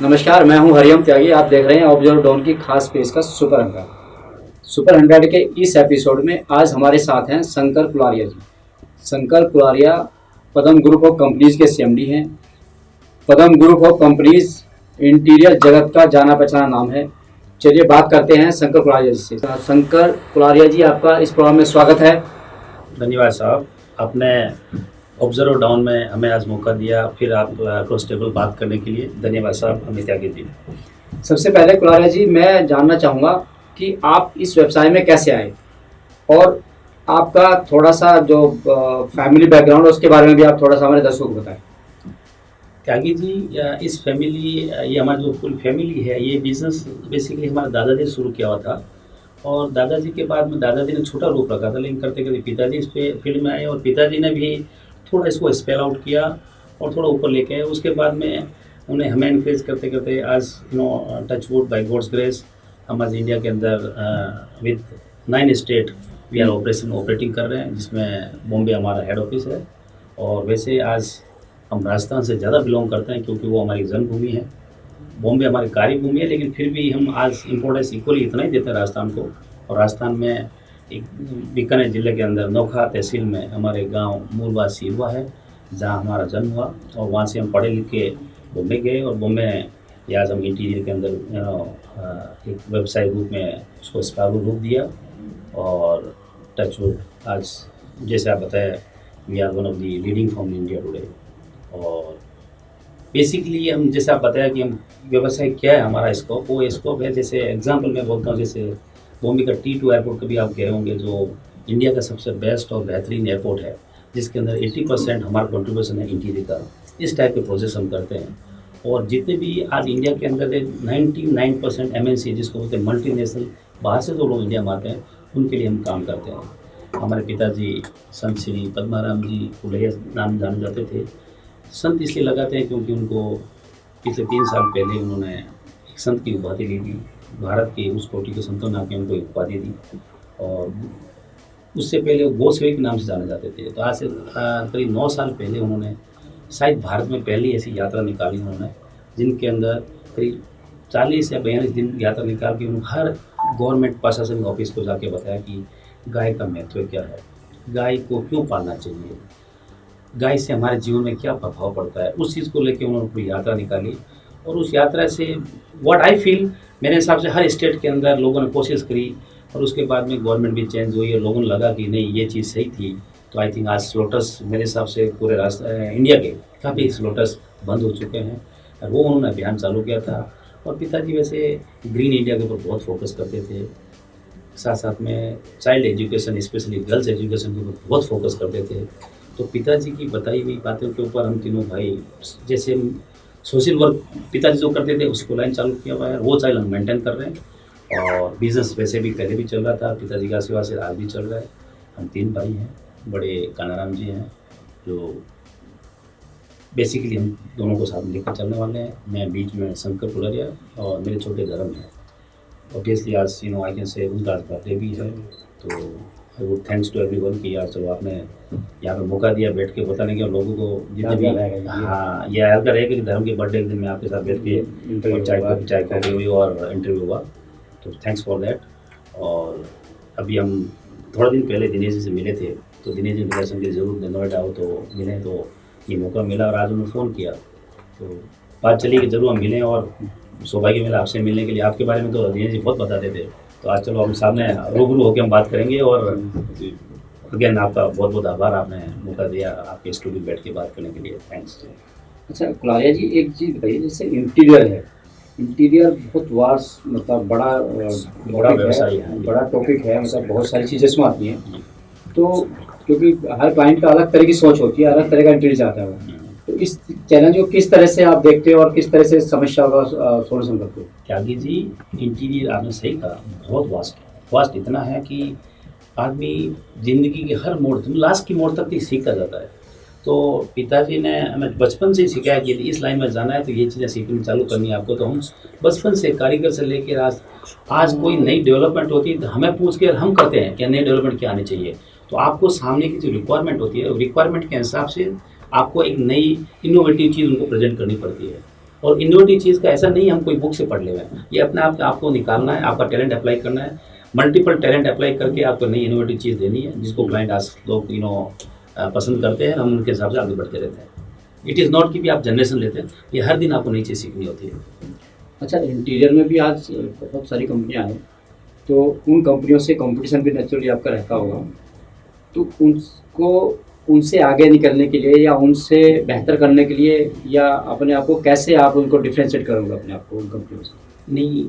नमस्कार, मैं हूं हरिओम त्यागी। आप देख रहे हैं ऑब्जर्व डॉन की खास पेशकश सुपर 100 के इस एपिसोड में आज हमारे साथ हैं शंकर कुलारिया जी। शंकर कुलारिया पदम ग्रुप ऑफ कंपनीज के सीएमडी हैं। पदम ग्रुप ऑफ कंपनीज इंटीरियर जगत का जाना पहचाना नाम है। चलिए बात करते हैं शंकर कुलारिया जी से। शंकर कुलारिया जी, आपका इस प्रोग्राम में स्वागत है। धन्यवाद साहब, आपने ऑब्जर्व डाउन में हमें आज मौका दिया, फिर आप क्रॉस टेबल बात करने के लिए धन्यवाद साहब अमित त्यागी जी। सबसे पहले कुलारिया जी, मैं जानना चाहूँगा कि आप इस व्यवसाय में कैसे आए और आपका थोड़ा सा जो फैमिली बैकग्राउंड है उसके बारे में भी आप थोड़ा सा हमारे दर्शकों को बताएं। त्यागी जी, इस फैमिली, ये हमारी जो पूरी फैमिली है, ये बिजनेस बेसिकली हमारे दादाजी ने शुरू किया हुआ था। और दादाजी के बाद में दादाजी ने छोटा रूप रखा था, लेकिन करते करते पिताजी इस पे फील्ड में आए और पिताजी ने भी थोड़ा इसको स्पेल आउट किया और थोड़ा ऊपर लेके आए। उसके बाद में उन्हें हमें इनक्रेज करते करते आज touch wood by god's grace हम आज इंडिया के अंदर with 9 state we are operating कर रहे हैं, जिसमें बॉम्बे हमारा हेड ऑफिस है। और वैसे आज हम राजस्थान से ज़्यादा बिलोंग करते हैं क्योंकि वो हमारी जन्मभूमि है। बॉम्बे हमारी कार्यभूमि है, लेकिन फिर भी हम आज इम्पोर्टेंस इक्वली इतना ही देते हैं राजस्थान को। और राजस्थान में एक बीकानेर जिले के अंदर नौखा तहसील में हमारे गांव मूलवासी हुआ है, जहां हमारा जन्म हुआ। और वहां से हम पढ़े लिखे बॉम्बे गए और बॉम्बे में आज हम इंटीरियर के अंदर एक व्यवसाय रूप में उसको स्पारू रूप दिया। और टचवुड आज जैसे आप बताया, we are one of the leading form in India today. और बेसिकली हम जैसे आप बताया कि हम व्यवसाय क्या है, हमारा स्कोप वो स्कोप है। जैसे एग्जांपल मैं बोलता हूँ, जैसे बॉम्बे का T2 एयरपोर्ट कभी आप गए होंगे, जो इंडिया का सबसे बेस्ट और बेहतरीन एयरपोर्ट है, जिसके अंदर 80% हमारा कंट्रीब्यूशन है इंटीरियर का। इस टाइप के प्रोसेस हम करते हैं। और जितने भी आज इंडिया के अंदर 99% MNC, जिसको बोलते हैं मल्टीनेशनल, बाहर से जो लोग इंडिया में आते हैं, उनके लिए हम काम करते हैं। हमारे पिताजी संत श्री पद्माराम जी कुलैया नाम जाने जाते थे। संत इसलिए लगाते हैं क्योंकि उनको पिछले 3 साल पहले उन्होंने एक संत की उपाधि ली थी। भारत के उस कोटि के संतों ने आके उनको एक उपाधि दी। और उससे पहले वो गोस्वामी के नाम से जाने जाते थे। तो आज से करीब 9 साल पहले उन्होंने शायद भारत में पहली ऐसी यात्रा निकाली उन्होंने, जिनके अंदर करीब 40 या 42 दिन यात्रा निकाल के उन्होंने हर गवर्नमेंट प्रशासनिक ऑफिस को जाके बताया कि गाय का महत्व क्या है, गाय को क्यों पालना चाहिए, गाय से हमारे जीवन में क्या प्रभाव पड़ता है। उस चीज़ को लेके उन्होंने पूरी यात्रा निकाली। और उस यात्रा से व्हाट आई फील, मेरे हिसाब से हर स्टेट के अंदर लोगों ने कोशिश करी। और उसके बाद में गवर्नमेंट भी चेंज हुई और लोगों ने लगा कि नहीं, ये चीज़ सही थी। तो आई थिंक आज स्लॉटर्स मेरे हिसाब से पूरे इंडिया के काफ़ी स्लॉटर्स बंद हो चुके हैं। और वो उन्होंने अभियान चालू किया था। और पिताजी वैसे ग्रीन इंडिया के ऊपर बहुत फोकस करते थे। साथ साथ में child education, specially girls education के ऊपर बहुत फोकस करते थे। तो पिताजी की बताई हुई बातों के ऊपर हम तीनों भाई, जैसे हम सोशल वर्क पिताजी जो करते थे उसको लाइन चालू किया हुआ है, वो चाइल्ड हम मेंटेन कर रहे हैं। और बिज़नेस वैसे भी पहले भी चल रहा था, पिताजी का सेवा से आज भी चल रहा है। हम 3 भाई हैं, बड़े कानाराम जी हैं, जो बेसिकली हम दोनों को साथ लेकर चलने वाले हैं। मैं बीच में शंकर कुलारिया और मेरे छोटे धर्म हैं। ऑब्वियसली आज आई कैन से उनका आज बर्थडे भी है। तो I would thanks to everyone कि यार चलो आपने यहाँ पे मौका दिया बैठ के बताने के, और लोगों को जितने भी ये याद रहेगा कि धर्म के बर्थडे के दिन मैं आपके साथ बैठ के चाय कॉफी हुई और इंटरव्यू हुआ। तो थैंक्स फॉर दैट। और अभी हम थोड़ा दिन पहले दिनेश जी से मिले थे, तो दिनेश जी इंटरनेशनल के लिए ज़रूर नोएडा आओ, तो मिले, तो ये मौका मिला। और आज उन्होंने फ़ोन किया तो बात चली कि जरूर हम मिलें। और सौभाग्य मिला आपसे मिलने के लिए। आपके बारे में तो दिनेश जी बहुत बताते थे, तो आज चलो हम सामने रूबरू होकर हम बात करेंगे। और अगेन आपका बहुत बहुत आभार, आपने मौका दिया आपके स्टूडियो बैठ के बात करने के लिए। थैंक्स। अच्छा कुलारिया जी, एक चीज़ बताइए, जैसे इंटीरियर है, इंटीरियर बहुत वास्ट, मतलब बड़ा व्यवसाय है, बड़ा टॉपिक है, मतलब बहुत सारी चीज़ें इसमें आती हैं। तो क्योंकि हर क्लाइंट का अलग तरह की सोच होती है, अलग तरह का इंटीरियर चाहता है। तो इस चैलेंज को किस तरह से आप देखते हो और किस तरह से समस्या का सॉल्यूशन करते हो? त्यागी जी, इंटीरियर आपने सही कहा, बहुत वास्ट इतना है कि आदमी ज़िंदगी के हर मोड़, लास्ट की मोड़ तक ही सीखता जाता है। तो पिताजी ने हमें बचपन से ही सिखाया कि यदि इस लाइन में जाना है तो ये चीज़ें सीखनी चालू करनी है आपको। तो हम बचपन से कारीगर से लेकर आज कोई नई डेवलपमेंट होती है तो हमें पूछ के हम करते हैं कि नई डेवलपमेंट क्या आनी चाहिए। तो आपको सामने की जो रिक्वायरमेंट होती है, रिक्वायरमेंट के हिसाब से आपको एक नई इनोवेटिव चीज़ उनको प्रेजेंट करनी पड़ती है। और इनोवेटिव चीज़ का ऐसा नहीं है हम कोई बुक से पढ़ ले रहे हैं, ये अपने आप आपको निकालना है, आपका टैलेंट अप्लाई करना है, मल्टीपल टैलेंट अप्लाई करके आपको नई इनोवेटिव चीज़ देनी है जिसको क्लाइंट आज लोग पसंद करते हैं, हम उनके हिसाब से आगे बढ़ते रहते हैं। इट इज़ नॉट कि भी आप जनरेशन लेते हैं, ये हर दिन आपको नई चीज़ सीखनी होती है। अच्छा, इंटीरियर में भी आज बहुत सारी कंपनियां हैं, तो उन कंपनियों से कंपटीशन भी नेचुरली आपका रहता होगा, तो उनको उनसे आगे निकलने के लिए या उनसे बेहतर करने के लिए या अपने आप को कैसे आप उनको डिफ्रेंशिएट करोगे अपने आप को उन कंपनियों से? नहीं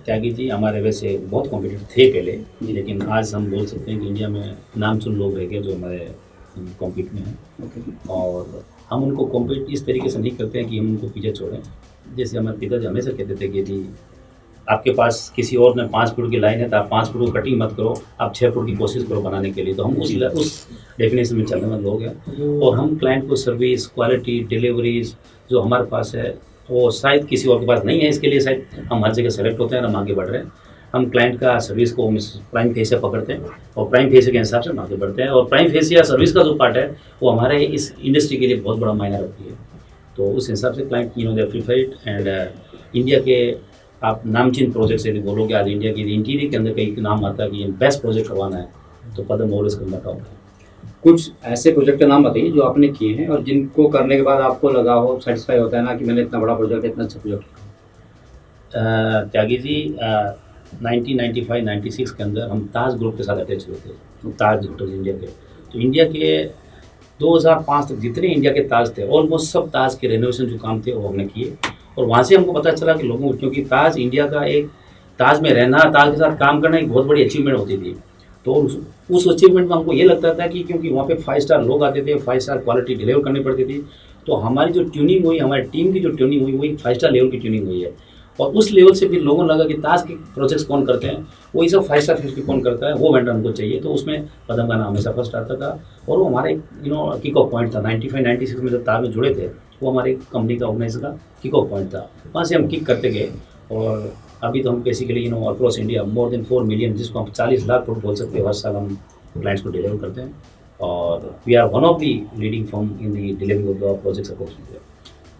त्यागी जी, हमारे वैसे बहुत कॉम्पिटिटर थे पहले, लेकिन आज हम बोल सकते हैं कि इंडिया में नामचुन लोग रह गए जो हमारे कॉम्पीट में हैं। ओके। और हम उनको कॉम्पीट इस तरीके से नहीं करते हैं कि हम उनको पीछे छोड़ें। जैसे हमारे पिताजी हमेशा कहते थे कि जी आपके पास किसी और ने 5 फुट की लाइन है तो आप 5 फुट को कटिंग मत करो, आप 6 फुट की कोशिश करो बनाने के लिए। तो हम उस डेफिनेशन में चलने वाले लोग हैं और हम क्लाइंट को सर्विस, क्वालिटी, डिलीवरीज जो हमारे पास है वो शायद किसी और के पास नहीं है, इसके लिए शायद हम हर जगह सेलेक्ट होते हैं और हम आगे बढ़ रहे हैं। हम क्लाइंट का सर्विस को प्राइम फेस से पकड़ते हैं और प्राइम फेस के हिसाब से हम आगे बढ़ते हैं। और प्राइम फेस या सर्विस का जो पार्ट है वो हमारे इस इंडस्ट्री के लिए बहुत बड़ा मायने रखती है। तो उस हिसाब से client they preferred and India के आप नामचीन प्रोजेक्ट से बोलोगे, आज इंडिया की इंटीरियर के अंदर कई नाम आता है कि बेस्ट प्रोजेक्ट करवाना है तो पदम ऑलवेज करना टॉप है। कुछ ऐसे प्रोजेक्ट का नाम बताइए जो आपने किए हैं और जिनको करने के बाद आपको लगा हो, सेटिस्फाई होता है ना कि मैंने इतना बड़ा प्रोजेक्ट, इतना अच्छा प्रोजेक्ट। त्यागी जी 1995-96 के अंदर हम ताज ग्रुप के साथ अटैच हुए थे, ताज होटल इंडिया के। तो इंडिया के 2005 तक जितने इंडिया के ताज थे ऑलमोस्ट सब ताज के रेनोवेशन जो काम थे वो हमने किए। और वहाँ से हमको पता चला कि लोगों को, क्योंकि ताज इंडिया का एक, ताज में रहना, ताज के साथ काम करना एक बहुत बड़ी अचीवमेंट होती थी। तो उस अचीवमेंट में हमको ये लगता था कि क्योंकि वहाँ पे 5 स्टार लोग आते थे, 5 स्टार क्वालिटी डिलीवर करनी पड़ती थी, तो हमारी जो ट्यूनिंग हुई, हमारी टीम की जो ट्यूनिंग हुई वो एक 5 स्टार लेवल की ट्यूनिंग हुई है। और उस लेवल से फिर लोगों को लगा कि ताज के प्रोजेक्ट्स कौन करते हैं, वही सब 5 स्टार फिश कौन करता है, वो वेंडर हमको चाहिए। तो उसमें पदम का नाम हमेशा फर्स्ट आता था और वो हमारे किक ऑफ पॉइंट था। 95-96 में जब ताज में जुड़े थे वो हमारे कंपनी का ऑर्गेनाइज का किक ऑफ पॉइंट था। वहाँ से हम किक करते गए और अभी तो हम basically across India more than 4 million, जिसको हम 40 लाख फुट बोल सकते हैं, हर साल हम क्लाइंट्स को डिलीवर करते हैं। और we are one of the leading firm in the delivery of the projects across India.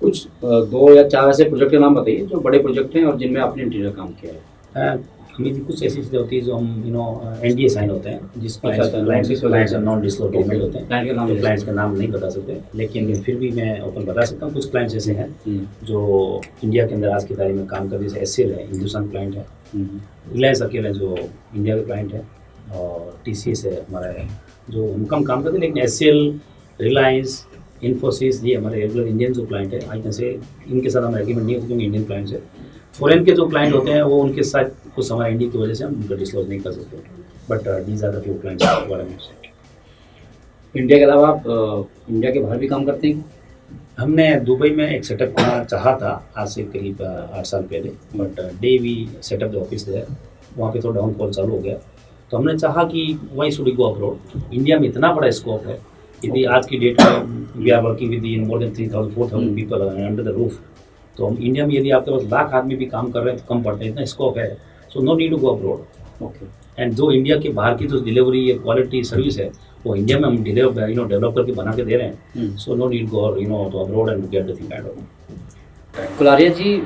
कुछ 2 या 4 ऐसे प्रोजेक्ट के नाम बताइए जो बड़े प्रोजेक्ट हैं और जिनमें आपने इंटीरियर काम किया है। हमें कुछ ऐसी चीज़ें होती है जो हम NDA साइन होते हैं, जिस क्लाइंट्स नॉन डिस्क्लोजर एग्रीमेंट होते हैं, क्लाइंट के नाम तो क्लाइंट्स का नाम नहीं बता सकते, लेकिन फिर भी मैं ओपन बता सकता हूँ। कुछ क्लाइंट्स ऐसे हैं जो इंडिया के अंदर आज की तारीख में काम कर, जैसे SCL है, हिंदुस्तान क्लाइंट है, रिलायंस अकेला है जो इंडिया का क्लाइंट है, और TCS है हमारा है जो हम कम काम करते हैं, लेकिन SCL, रिलायंस, इन्फोसिस, ये हमारे रेगुलर इंडियन जो क्लाइंट है। आई कैन से इनके साथ हमारा एग्रीमेंट नहीं होती क्योंकि इंडियन क्लाइंट्स है। फॉरेन के जो क्लाइंट होते हैं वो उनके साथ कुछ हमारा इंडिया की वजह से हम उनको डिस्क्लोज नहीं कर सकते, but these are the few clients बारे में। इंडिया के अलावा आप इंडिया के बाहर भी काम करते हैं? हमने दुबई में एक सेटअप करना चाहा था आज से करीब 8 साल पहले, but day we setup the office है, वहाँ पे थोड़ा डाउनफॉल चालू हो गया। तो हमने चाहा कि why should we go abroad. India में इतना बड़ा स्कोप है, यदि आज की डेट में we are working with in more than 3,000-4,000 people under the roof. तो हम इंडिया में यदि आपके पास लाख आदमी भी काम कर रहे हैं तो कम पड़ते हैं, इतना स्कोप है। So no need to go abroad. Okay. And जो इंडिया के बाहर की जो डिलीवरी या क्वालिटी सर्विस है वो इंडिया में हम डेवलप करके बना के दे रहे हैं। So no need go to abroad and get the thing kind of. Kularia ji,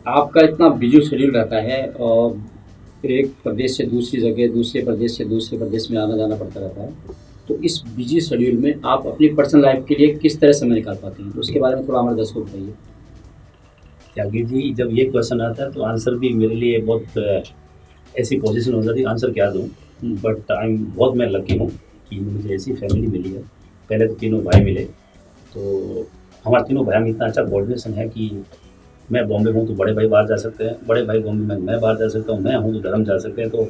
आपका इतना बिजी शेड्यूल रहता है और एक प्रदेश से दूसरी जगह, दूसरे प्रदेश से दूसरे प्रदेश में आना जाना पड़ता रहता है, तो इस बिजी शेड्यूल में आप अपनी पर्सनल लाइफ के लिए किस तरह समय निकाल पाते हैं, तो उसके बारे में थोड़ा हमारे दर्शकों को बताइए। त्यागी जी, जब ये क्वेश्चन आता है तो आंसर भी मेरे लिए बहुत ऐसी पोजीशन हो जाती है, आंसर क्या दूँ। बट बहुत मैं लकी हूँ कि मुझे ऐसी फैमिली मिली है। पहले तो तीनों भाई मिले, तो हमारे तीनों भाई में इतना अच्छा कोऑर्डिनेशन है कि मैं बॉम्बे हूँ तो बड़े भाई बाहर जा सकते हैं, बड़े भाई बॉम्बे में मैं बाहर जा सकता हूँ, मैं हूँ तो धर्म जा सकते हैं। तो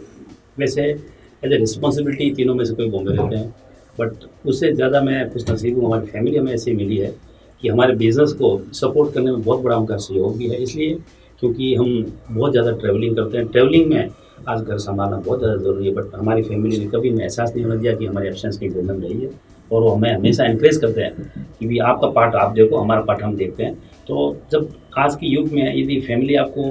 वैसे एज ए रिस्पॉन्सिबिलिटी तीनों में से कोई बॉम्बे रहते हैं, बट उससे ज़्यादा मैं खुश नसीब हूँ, हमारी फैमिली हमें ऐसी मिली है कि हमारे बिज़नेस को सपोर्ट करने में बहुत बड़ा उनका सहयोग भी है। इसलिए क्योंकि हम बहुत ज़्यादा ट्रैवलिंग करते हैं, ट्रैवलिंग में आज घर संभालना बहुत ज़्यादा ज़रूरी है, बट हमारी फैमिली ने कभी हमें एहसास नहीं होने दिया कि हमारी एब्सेंस की इम्पोर्टेंस रही है, और वो हमें हमेशा इनक्रेज करते हैं कि भी आपका पार्ट आप देखो, हमारा पार्ट हम देखते हैं। तो जब आज के युग में यदि फैमिली आपको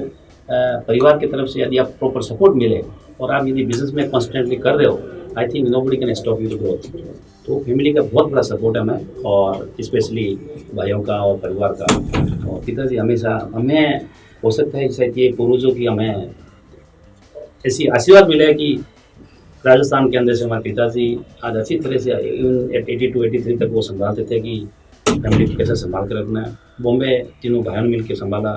परिवार की तरफ से यदि आप प्रॉपर सपोर्ट मिले और आप यदि बिजनेस में कॉन्स्टेंटली कर रहे हो, I think nobody can stop you to growth. तो फैमिली का बहुत बड़ा सपोर्ट है हमें, और स्पेशली भाइयों का और परिवार का। और पिताजी हमेशा हमें, हो सकता है शायद ये पूर्वजों की हमें ऐसी आशीर्वाद मिला है कि राजस्थान के अंदर से हमारे पिताजी आज अच्छी तरह से एट 82-83 तक वो संभालते थे कि फैमिली को कैसे संभाल कर रखना है। बॉम्बे तीनों भाइयों ने मिलकर संभाला,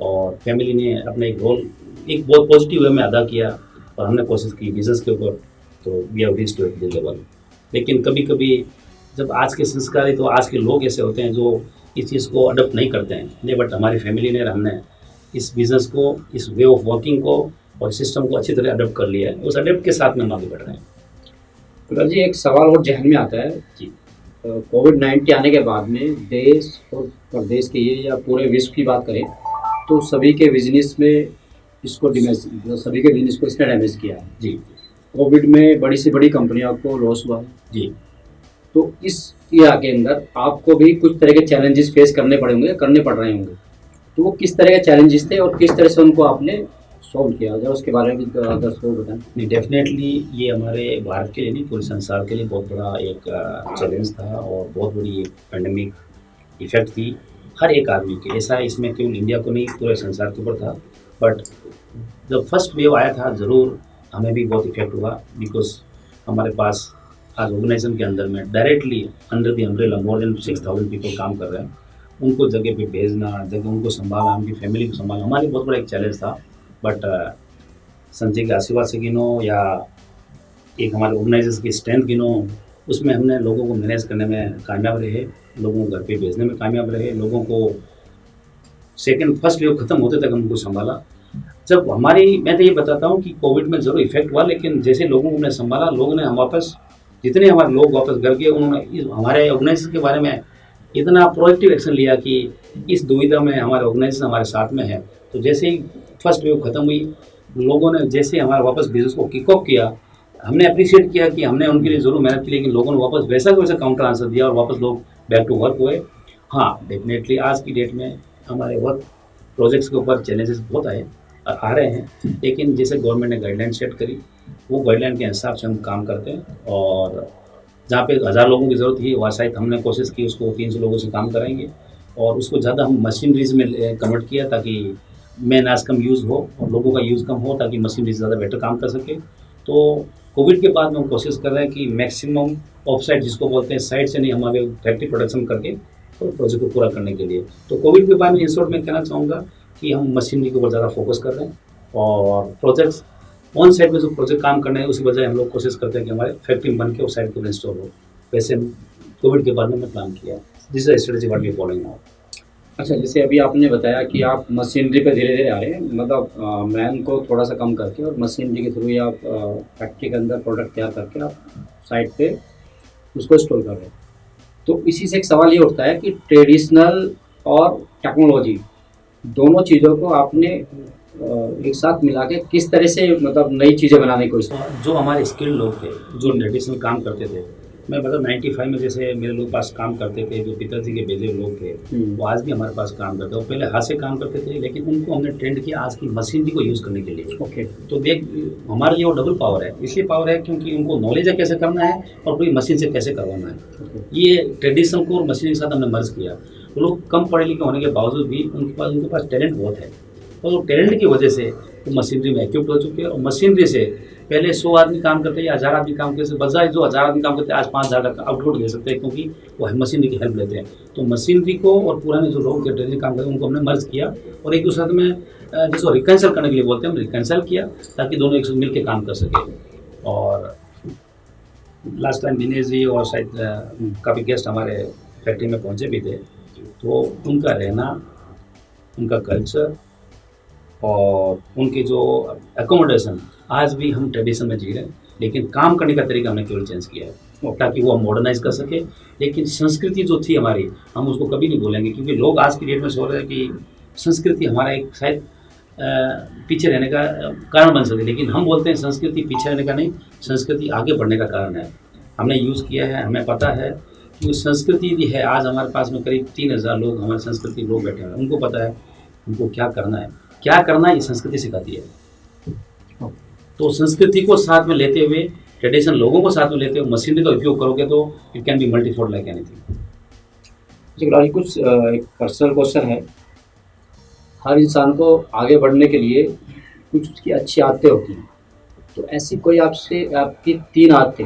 और फैमिली ने अपना एक रोल एक बहुत पॉजिटिव वे में अदा किया, और हमने कोशिश की बिजनेस के ऊपर, तो we have reached to the level. लेकिन कभी कभी जब आज के संस्कारी, तो आज के लोग ऐसे होते हैं जो इस चीज़ को अडोप्ट नहीं करते हैं, नहीं, बट हमारी फैमिली ने, हमने इस बिज़नेस को, इस वे ऑफ वर्किंग को और सिस्टम को अच्छी तरह अडोप्ट कर लिया है। उस अडोप्ट के साथ में हम आगे बढ़ रहे हैं। कुलर जी, एक सवाल और जहन में आता है जी। कोविड-19 आने के बाद में देश और प्रदेश के ये या पूरे विश्व की बात करें तो सभी के बिजनेस में इसको डैमेज, मतलब सभी के बिजनेस को इसने डैमेज किया है। जी। कोविड में बड़ी से बड़ी कंपनियों को लॉस हुआ है। जी। तो इस ईरा के अंदर आपको भी कुछ तरह के चैलेंजेस फेस करने पड़े होंगे, करने पड़ रहे होंगे, तो वो किस तरह के चैलेंजेस थे और किस तरह से उनको आपने सॉल्व किया, जरा उसके बारे में भी दर्शकों को बताएं। नहीं, डेफिनेटली ये हमारे भारत के लिए नहीं, पूरे संसार के लिए बहुत बड़ा एक चैलेंज था, और बहुत बड़ी एक पैंडेमिक इफेक्ट थी हर एक आदमी के। ऐसा इसमें केवल इंडिया को नहीं, पूरे संसार के ऊपर था। बट जब फर्स्ट वेव आया था, ज़रूर हमें भी बहुत इफेक्ट हुआ, बिकॉज हमारे पास आज ऑर्गेनाइजेशन के अंदर में directly under the umbrella more than 6000 people काम कर रहे हैं। उनको जगह पे भेजना, जगह उनको संभालना, उनकी फैमिली को संभालना हमारे बहुत बड़ा एक चैलेंज था। बट संजय के आशीर्वाद से गिनो, या एक हमारे ऑर्गेनाइजेशन की स्ट्रेंथ गिनो, उसमें हमने लोगों को मैनेज करने में कामयाब रहे, लोगों को घर पे भेजने में कामयाब रहे, लोगों को फर्स्ट वेव ख़त्म होते तक हमको संभाला। जब हमारी, मैं तो ये बताता हूँ कि कोविड में ज़रूर इफेक्ट हुआ, लेकिन जैसे लोगों को हमने संभाला, लोगों ने हम वापस, जितने हमारे लोग वापस घर गए, उन्होंने हमारे ऑर्गेनाइजेशन के बारे में इतना प्रोएक्टिव एक्शन लिया कि इस दुविधा में हमारे ऑर्गेनाइजेशन हमारे साथ में है। तो जैसे ही फर्स्ट वेव ख़त्म हुई, लोगों ने जैसे हमारे वापस बिजनेस को किक ऑफ किया, हमने अप्रिशिएट किया कि हमने उनके लिए ज़रूर मेहनत की, लेकिन लोगों ने वापस वैसा का वैसा काउंटर आंसर दिया, और वापस लोग बैक टू वर्क हुए। हाँ, डेफिनेटली आज की डेट में हमारे वर्क प्रोजेक्ट्स के ऊपर चैलेंजेस बहुत आ रहे हैं, लेकिन जैसे गवर्नमेंट ने गाइडलाइन सेट करी, वो गाइडलाइन के हिसाब से हम काम करते हैं। और जहाँ पे 1000 लोगों की ज़रूरत थी, वहाँ शायद हमने कोशिश की उसको 300 लोगों से काम कराएंगे, और उसको ज़्यादा हम मशीनरीज में कन्वर्ट किया, ताकि मैन आज कम यूज़ हो और लोगों का यूज़ कम हो, ताकि मशीनरीज ज़्यादा बेटर काम कर सके। तो कोविड के बाद में हम कोशिश कर रहे हैं कि मैक्सिमम ऑफ साइट, जिसको बोलते हैं, साइट से नहीं, हमारे फैक्ट्री प्रोडक्शन करके तो प्रोजेक्ट को पूरा करने के लिए। तो कोविड के बाद में इन शॉर्ट में कहना चाहूँगा कि हम मशीनरी के ऊपर ज़्यादा फोकस कर रहे हैं, और प्रोजेक्ट्स ऑन साइड में जो प्रोजेक्ट काम करने हैं, उसी बजाय हम लोग कोशिश करते हैं कि हमारे फैक्ट्री बन के उस साइड के ऊपर इंस्टॉल हो। वैसे कोविड के बाद में प्लान किया, this is strategy what we are following now. अच्छा, जैसे अभी आपने बताया कि आप मशीनरी पे धीरे धीरे आ रहे हैं, मतलब मैन को थोड़ा सा कम करके और मशीनरी के थ्रू ही आप फैक्ट्री के अंदर प्रोडक्ट तैयार करके आप साइट पे उसको स्टोर कर रहे हैं। तो इसी से एक सवाल ये उठता है कि ट्रेडिशनल और टेक्नोलॉजी दोनों चीज़ों को आपने एक साथ मिला के किस तरह से मतलब नई चीज़ें बनाने की कोशिश की? जो हमारे स्किल्ड लोग थे, जो ट्रेडिशनल काम करते थे, मैं मतलब 95 में जैसे मेरे लोग पास काम करते थे, जो पिताजी के भेजे हुए लोग थे, वो आज भी हमारे पास काम करते हैं। वो पहले हाथ से काम करते थे, लेकिन उनको हमने ट्रेंड किया आज की मशीनरी को यूज़ करने के लिए। ओके। तो देख, हमारे लिए वो डबल पावर है। इसलिए पावर है क्योंकि उनको नॉलेज है कैसे करना है और पूरी मशीन से कैसे करवाना है। ये ट्रेडिशनल को और मशीन के साथ हमने मर्ज किया। वो लोग कम पढ़े लिखे होने के बावजूद भी उनके पास टैलेंट बहुत है, और टैलेंट की वजह से वो मशीनरी में इक्विप्ड हो चुके हैं। और मशीनरी से पहले 100 आदमी काम करते हैं या 1000 आदमी काम करते हैं, बजाय जो 1000 आदमी काम करते हैं आज 5000 का आउटपुट दे सकते हैं, क्योंकि वो मशीनरी की हेल्प लेते हैं। तो मशीनरी को और पुराने जो लोग ट्रेडिशनल काम करते हैं उनको हमने मर्ज किया, और एक दूसरे में जिसको रिकन्सल करने के लिए बोलते हैं, हम रिकन्सल किया ताकि दोनों एक साथ मिल के काम कर सके। और लास्ट टाइम दिनेश जी और शायद काफ़ी गेस्ट हमारे फैक्ट्री में पहुँचे भी थे, तो उनका रहना, उनका कल्चर और उनके जो एकोमोडेशन, आज भी हम ट्रेडिशन में जी रहे हैं, लेकिन काम करने का तरीका हमने केवल चेंज किया है ताकि वो हम मॉडर्नाइज कर सके। लेकिन संस्कृति जो थी हमारी, हम उसको कभी नहीं भूलेंगे, क्योंकि लोग आज की डेट में सोच रहे हैं कि संस्कृति हमारा एक शायद पीछे रहने का कारण बन सके, लेकिन हम बोलते हैं संस्कृति पीछे रहने का नहीं, संस्कृति आगे बढ़ने का कारण है। हमने यूज़ किया है, हमें पता है कि उस संस्कृति भी है। आज हमारे पास में करीब 3000 लोग हमारे संस्कृति लोग बैठे हैं, उनको पता है उनको क्या करना है, क्या करना है, ये संस्कृति सिखाती है। तो संस्कृति को साथ में लेते हुए ट्रेडिशन लोगों को साथ में लेते हो, मशीनरी का उपयोग करोगे तो it can be multifold like anything. जी कुलाल जी, कुछ एक पर्सनल क्वेश्चन है। हर इंसान को आगे बढ़ने के लिए कुछ उसकी अच्छी आदतें होती हैं, तो ऐसी कोई आपसे आपकी 3 आदतें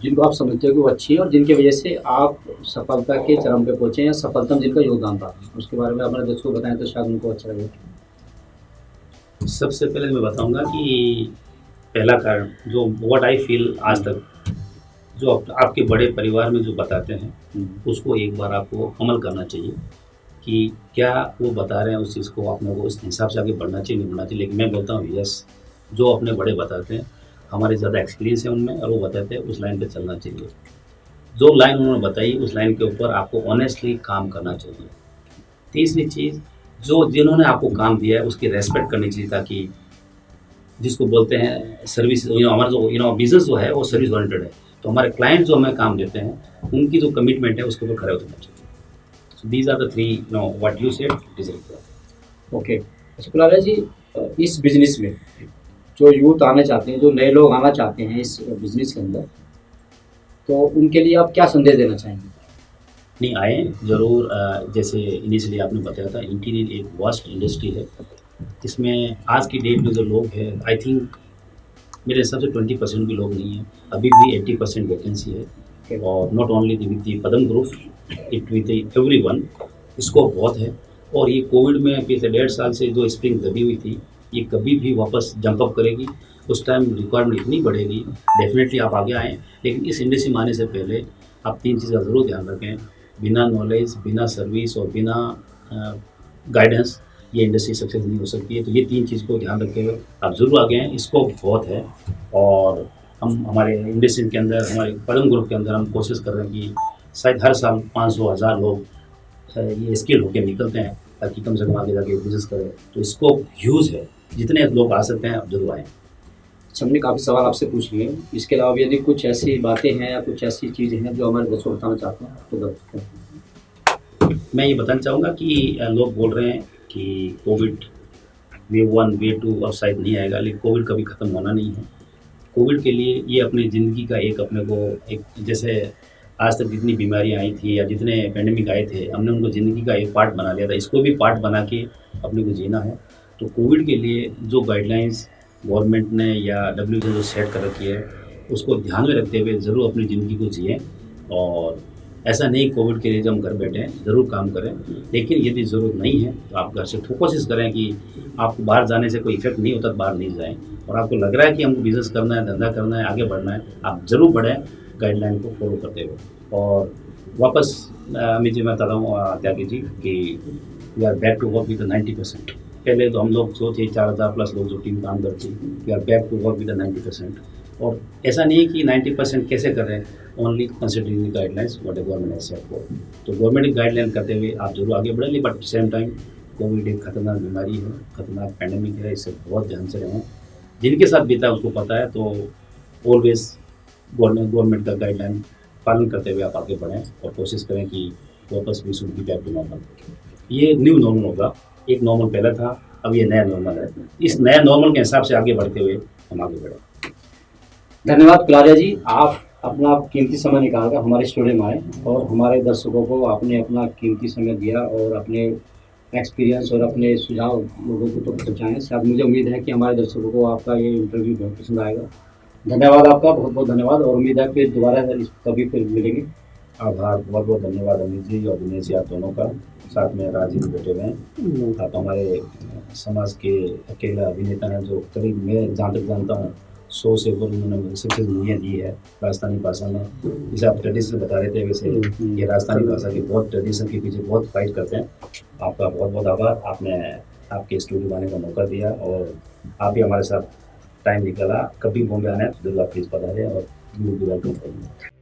जिनको आप समझते हो कि वो अच्छी है और जिनकी वजह से आप सफलता के चरम पे पहुँचे या सफलता में जिनका योगदान था, उसके बारे में अपने दोस्तों को बताएं तो शायद उनको अच्छा लगेगा। सबसे पहले मैं बताऊंगा कि पहला कारण जो व्हाट आई फील आज तक जो आपके बड़े परिवार में जो बताते हैं उसको एक बार आपको अमल करना चाहिए कि क्या वो बता रहे हैं उस चीज़ को आपने को उस हिसाब से आगे बढ़ना चाहिए नहीं बढ़ना चाहिए। लेकिन मैं बोलता हूँ यस, जो अपने बड़े बताते हैं हमारे ज़्यादा एक्सपीरियंस है उनमें और वो बताते हैं उस लाइन पे चलना चाहिए। जो लाइन उन्होंने बताई उस लाइन के ऊपर आपको ऑनेस्टली काम करना चाहिए। तीसरी चीज़, जो जिन्होंने आपको काम दिया है उसकी रेस्पेक्ट करनी चाहिए, ताकि जिसको बोलते हैं सर्विस, हमारा जो बिजनेस जो है वो सर्विस ओरिएंटेड है, तो हमारे क्लाइंट जो हमें काम देते हैं उनकी जो कमिटमेंट है उसके ऊपर खड़े उतरना चाहिए। So these are the 3 what you said it is required. Okay, अच्छा कुलाल जी, इस बिजनेस में जो यूथ आना चाहते हैं, जो नए लोग आना चाहते हैं इस बिजनेस के अंदर, तो उनके लिए आप क्या संदेश देना चाहेंगे? नहीं आए ज़रूर। जैसे इनिशियली आपने बताया था इंटीरियर एक वास्ट इंडस्ट्री है। इसमें आज की डेट में जो लोग हैं आई थिंक मेरे हिसाब से 20% भी लोग नहीं हैं, अभी भी 80% वैकेंसी है। और not only with the Padam group, it with every one, scope बहुत है। और ये कोविड में पिछले 1.5 साल से जो स्प्रिंग दबी हुई थी ये कभी भी वापस जंप अप करेगी। उस टाइम रिक्वायरमेंट इतनी बढ़ेगी, डेफिनेटली आप आगे आएँ। लेकिन इस इंडस्ट्री में आने से पहले आप 3 चीज़ का ज़रूर ध्यान रखें। बिना नॉलेज, बिना सर्विस और बिना गाइडेंस ये इंडस्ट्री सक्सेस नहीं हो सकती है। तो ये 3 चीज़ को ध्यान रखते हुए आप ज़रूर आगे आएँ, स्कोप बहुत है। और हम हमारे इंडस्ट्री के अंदर, हमारे पदम ग्रुप के अंदर हम कोशिश कर रहे हैं कि शायद हर साल 500-1000 लोग ये स्किल होकर निकलते हैं, ताकि कम से कम आगे जाके बिजनेस करें। तो स्कोप ह्यूज है, जितने लोग आ सकते हैं आप जरूर आएँ। अच्छा, हमने काफ़ी सवाल आपसे पूछ लिए। इसके अलावा यदि कुछ ऐसी बातें हैं या कुछ ऐसी चीज़ें हैं जो हमारे दोस्तों को बताना चाहते हैं तो बताएं। मैं ये बताना चाहूँगा कि लोग बोल रहे हैं कि कोविड वेव 1 वेव 2 अब शायद नहीं आएगा, लेकिन कोविड कभी ख़त्म होना नहीं है। कोविड के लिए ये अपनी ज़िंदगी का एक अपने को एक, जैसे आज तक जितनी बीमारियाँ आई थी या जितने पैंडेमिक आए थे हमने उनको ज़िंदगी का एक पार्ट बना लिया था, इसको भी पार्ट बना के अपने को जीना है। तो कोविड के लिए जो गाइडलाइंस गवर्नमेंट ने या WHO जो सेट कर रखी है उसको ध्यान में रखते हुए ज़रूर अपनी ज़िंदगी को जिएँ। और ऐसा नहीं कोविड के लिए जब हम घर बैठे हैं, ज़रूर काम करें। लेकिन यदि ज़रूरत नहीं है तो आप घर से कोशिश करें कि आपको बाहर जाने से कोई इफेक्ट नहीं होता तो बाहर नहीं जाएँ। और आपको लग रहा है कि हमको बिज़नेस करना है, धंधा करना है, आगे बढ़ना है, आप ज़रूर बढ़ें गाइडलाइन को फॉलो करते हुए। और वापस अमित जी मैं बता रहा हूँ त्यागी जी कि we are back to work with 90%। पहले तो हम लोग जो थे 4000 प्लस लोग जो टीम काम करती, we are back to work with 90%। और ऐसा नहीं है कि 90% कैसे कर रहे हैं, only considering the guidelines what the government has set for. तो गवर्नमेंट की गाइडलाइन करते हुए आप जरूर आगे बढ़ेंगे, बट सेम टाइम कोविड एक खतरनाक बीमारी है, खतरनाक पैंडेमिक है, इससे बहुत ध्यान से रहें। जिनके साथ बीता है उसको पता है। तो ऑलवेज गवर्नमेंट का गाइडलाइन पालन करते हुए आप आगे बढ़ें और कोशिश करें कि वापस भी should be back to normal. ये न्यू नॉर्मल होगा, एक नॉर्मल पहले था, अब ये नया नॉर्मल है। इस नया नॉर्मल के हिसाब से आगे बढ़ते हुए हम आगे बढ़ें। धन्यवाद कुलारिया जी, आप अपना कीमती समय निकालकर हमारे स्टूडियो में आए और हमारे दर्शकों को आपने अपना कीमती समय दिया और अपने एक्सपीरियंस और अपने सुझाव लोगों को तो पहुँचाएँ। शायद मुझे उम्मीद है कि हमारे दर्शकों को आपका ये इंटरव्यू बहुत पसंद आएगा। धन्यवाद आपका, बहुत बहुत धन्यवाद और उम्मीद है कि दोबारा कभी फिर मिलेंगे। आभार, बहुत बहुत धन्यवाद अमित जी और दिनेश जी आप दोनों का। साथ में राजीव बैठे हुए हैं, आप हमारे समाज के अकेला अभिनेता हैं जो करीब मैं जहाँ तक जानता हूँ 100 से ऊपर उन्होंने सक्सेस मूवियाँ दी है राजस्थानी भाषा में। जैसे आप ट्रेडिशन बता रहे थे, वैसे ये राजस्थानी भाषा की बहुत ट्रेडिशन के पीछे बहुत फाइट करते हैं। आपका बहुत बहुत आभार, आपने आपके स्टूडियो आने का मौका दिया और आप भी हमारे साथ टाइम निकाला। कभी बॉम्बे आना है तो जरूर आप प्लीज़ पधारें और यू विल बी वेलकम।